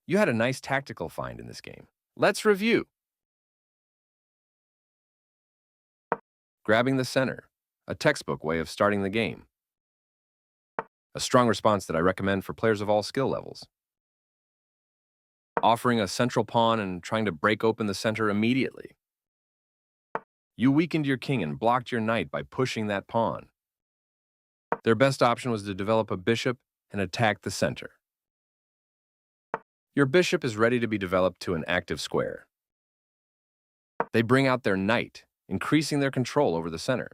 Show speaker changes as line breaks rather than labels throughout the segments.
You had a nice tactical find in this game. Let's review. Grabbing the center, a textbook way of starting the game. A strong response that I recommend for players of all skill levels. Offering a central pawn and trying to break open the center immediately. You weakened your king and blocked your knight by pushing that pawn. Their best option was to develop a bishop and attack the center. Your bishop is ready to be developed to an active square. They bring out their knight, increasing their control over the center.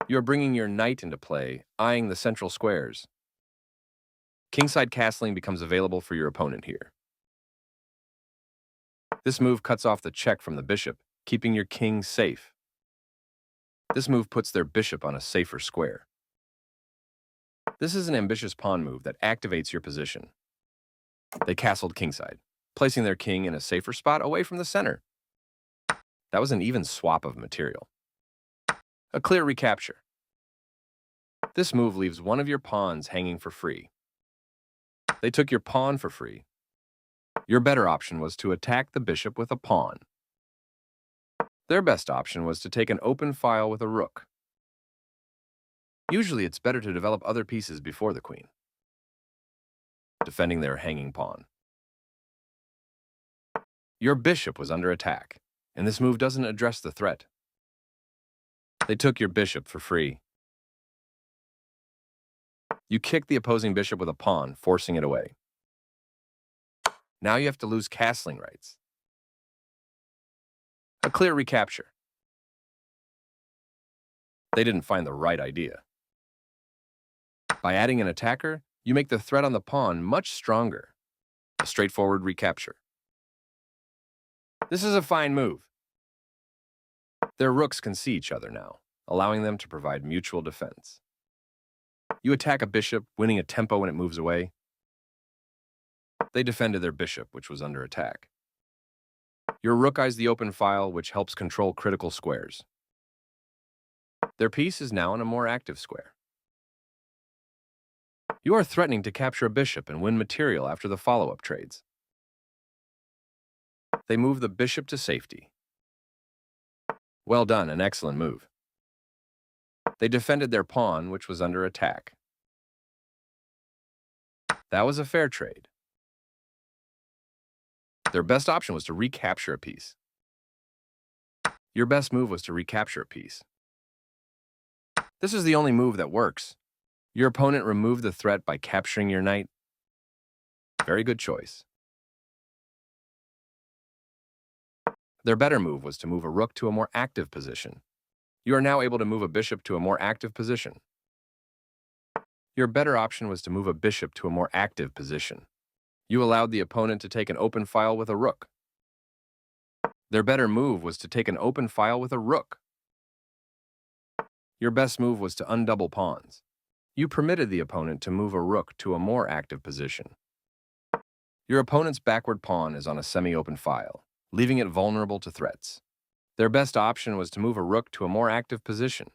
You are bringing your knight into play, eyeing the central squares. Kingside castling becomes available for your opponent here. This move cuts off the check from the bishop, keeping your king safe. This move puts their bishop on a safer square. This is an ambitious pawn move that activates your position. They castled kingside, placing their king in a safer spot away from the center. That was an even swap of material. A clear recapture. This move leaves one of your pawns hanging for free. They took your pawn for free. Your better option was to attack the bishop with a pawn. Their best option was to take an open file with a rook. Usually it's better to develop other pieces before the queen, defending their hanging pawn. Your bishop was under attack, and this move doesn't address the threat. They took your bishop for free. You kicked the opposing bishop with a pawn, forcing it away. Now you have to lose castling rights. A clear recapture. They didn't find the right idea. By adding an attacker, you make the threat on the pawn much stronger. A straightforward recapture. This is a fine move. Their rooks can see each other now, allowing them to provide mutual defense. You attack a bishop, winning a tempo when it moves away. They defended their bishop, which was under attack. Your rook eyes the open file, which helps control critical squares. Their piece is now in a more active square. You are threatening to capture a bishop and win material after the follow-up trades. They move the bishop to safety. Well done, an excellent move. They defended their pawn, which was under attack. That was a fair trade. Their best option was to recapture a piece. Your best move was to recapture a piece. This is the only move that works. Your opponent removed the threat by capturing your knight. Very good choice. Their better move was to move a rook to a more active position. You are now able to move a bishop to a more active position. Your better option was to move a bishop to a more active position. You allowed the opponent to take an open file with a rook. Their better move was to take an open file with a rook. Your best move was to undouble pawns. You permitted the opponent to move a rook to a more active position. Your opponent's backward pawn is on a semi-open file, leaving it vulnerable to threats. Their best option was to move a rook to a more active position.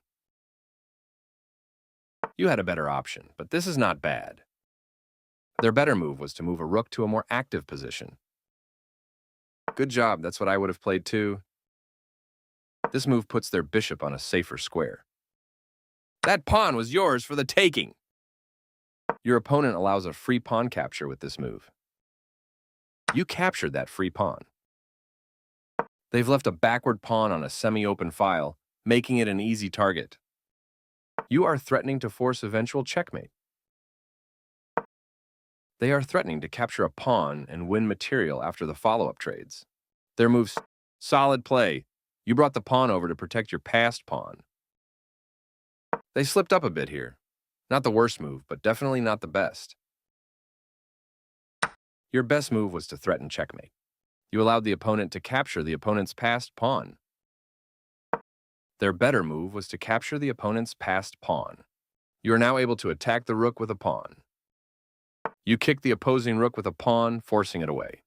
You had a better option, but this is not bad. Their better move was to move a rook to a more active position. Good job, that's what I would have played too. This move puts their bishop on a safer square. That pawn was yours for the taking. Your opponent allows a free pawn capture with this move. You captured that free pawn. They've left a backward pawn on a semi-open file, making it an easy target. You are threatening to force eventual checkmate. They are threatening to capture a pawn and win material after the follow-up trades. Their move's solid play. You brought the pawn over to protect your passed pawn. They slipped up a bit here. Not the worst move, but definitely not the best. Your best move was to threaten checkmate. You allowed the opponent to capture the opponent's passed pawn. Their better move was to capture the opponent's passed pawn. You are now able to attack the rook with a pawn. You kick the opposing rook with a pawn, forcing it away.